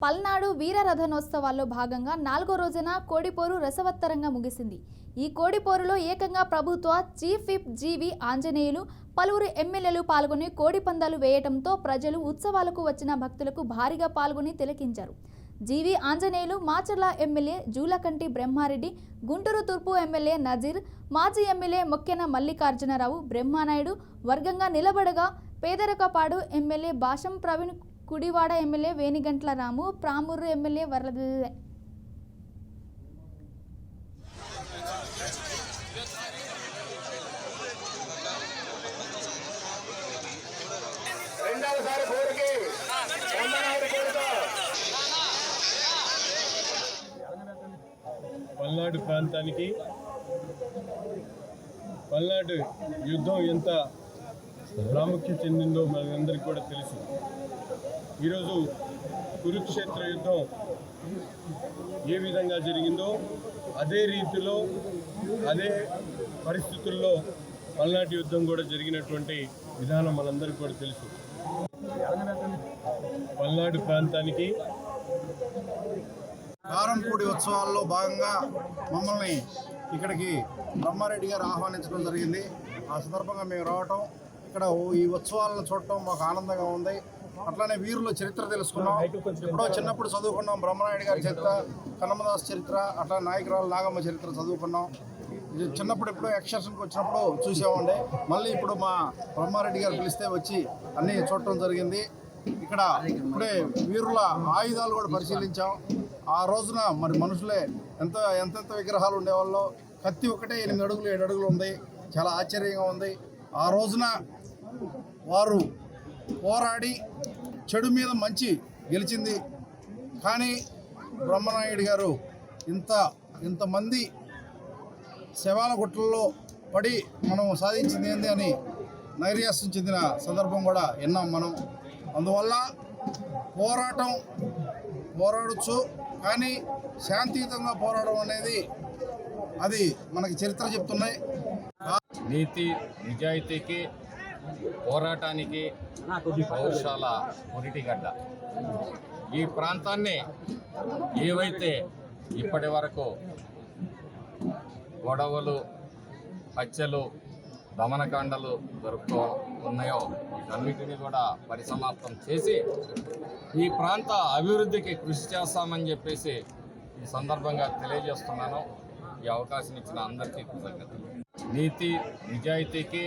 పల్నాడు వీరరథనోత్సవాల్లో భాగంగా 4వ రోజున కోడిపోరు రసవత్తరంగా ముగిసింది. ఈ కోడిపోరులో ఏకంగా ప్రభుత్వ చీఫ్ విప్ జీవి ఆంజనేయులు, పలువురు ఎమ్మెల్యేలు పాల్గొని కోడి పందాలు వేయటంతో ప్రజలు ఉత్సవాలకు వచ్చిన భక్తులకు భారీగా పాల్గొని తిలకించారు. జీవి ఆంజనేయులు, మాచర్ల ఎమ్మెల్యే జూలకంటి బ్రహ్మారెడ్డి, గుంటూరు తూర్పు ఎమ్మెల్యే నజీర్, మాజీ ఎమ్మెల్యే మొక్కెన మల్లికార్జునరావు బ్రహ్మానాయుడు వర్గంగా నిలబడగా, Pedarikapadu MLA Bhasham Praveen, Kudivada MLA Venigandla Ramu, Pramuru MLA వరద పల్నాడు ప్రాంతానికి పల్నాడు యుద్ధం ఎంత ప్రాముఖ్యత చెందిందో మనందరికీ కూడా తెలుసు. ఈరోజు కురుక్షేత్ర యుద్ధం ఏ విధంగా జరిగిందో అదే రీతిలో అదే పరిస్థితుల్లో పల్నాటి యుద్ధం కూడా జరిగినటువంటి విధానం మనందరికీ కూడా తెలుసు. పల్నాడు ప్రాంతానికి కారంపూడి ఉత్సవాల్లో భాగంగా మమ్మల్ని ఇక్కడికి బ్రహ్మారెడ్డి గారు ఆహ్వానించడం జరిగింది. ఆ సందర్భంగా మేము రావటం, ఇక్కడ ఈ ఉత్సవాలను చూడటం మాకు ఆనందంగా ఉంది. అట్లానే వీరుల చరిత్ర తెలుసుకున్నాం. ఎప్పుడో చిన్నప్పుడు చదువుకున్నాం బ్రహ్మారెడ్డి గారి చరిత్ర, కన్నమదాస్ చరిత్ర, అట్లా నాయకురాలు నాగమ్మ చరిత్ర చదువుకున్నాం. చిన్నప్పుడు ఎప్పుడో ఎక్స్కర్షన్కి వచ్చినప్పుడు చూసామండి. మళ్ళీ ఇప్పుడు మా బ్రహ్మారెడ్డి గారు పిలిస్తే వచ్చి అన్నీ చూడటం జరిగింది. ఇక్కడ ఇప్పుడే వీరుల ఆయుధాలు కూడా పరిశీలించాం. ఆ రోజున మరి మనుషులే ఎంతెంత విగ్రహాలు ఉండేవాళ్ళో. కత్తి ఒకటే 8 అడుగులు 7 అడుగులు ఉంది. చాలా ఆశ్చర్యంగా ఉంది. ఆ రోజున వారు పోరాడి చెడు మీద మంచి గెలిచింది. కానీ బ్రహ్మనాయుడు గారు ఇంతమంది శవాల గుట్టల్లో పడి మనం సాధించింది ఏంది అని నైరాశ్యం చెందిన సందర్భం కూడా విన్నాం మనం. అందువల్ల పోరాడచ్చు, కానీ శాంతియుతంగా పోరాడడం అనేది అది మనకి చరిత్ర చెప్తున్నాయి. నీతి నిజాయితీకి పోరాటానికి పౌరుషాల పురిటిగడ్డ. ఈ ప్రాంతాన్ని ఏవైతే ఇప్పటి వరకు గొడవలు, హత్యలు, దమనకాండలు జరుగుతూ ఉన్నాయో వీటన్నిటినీ కూడా పరిసమాప్తం చేసి ఈ ప్రాంత అభివృద్ధికి కృషి చేస్తామని చెప్పేసి ఈ సందర్భంగా తెలియజేస్తున్నాను. ఈ అవకాశం ఇచ్చిన అందరికీ కృతజ్ఞతలు. నీతి నిజాయితీకి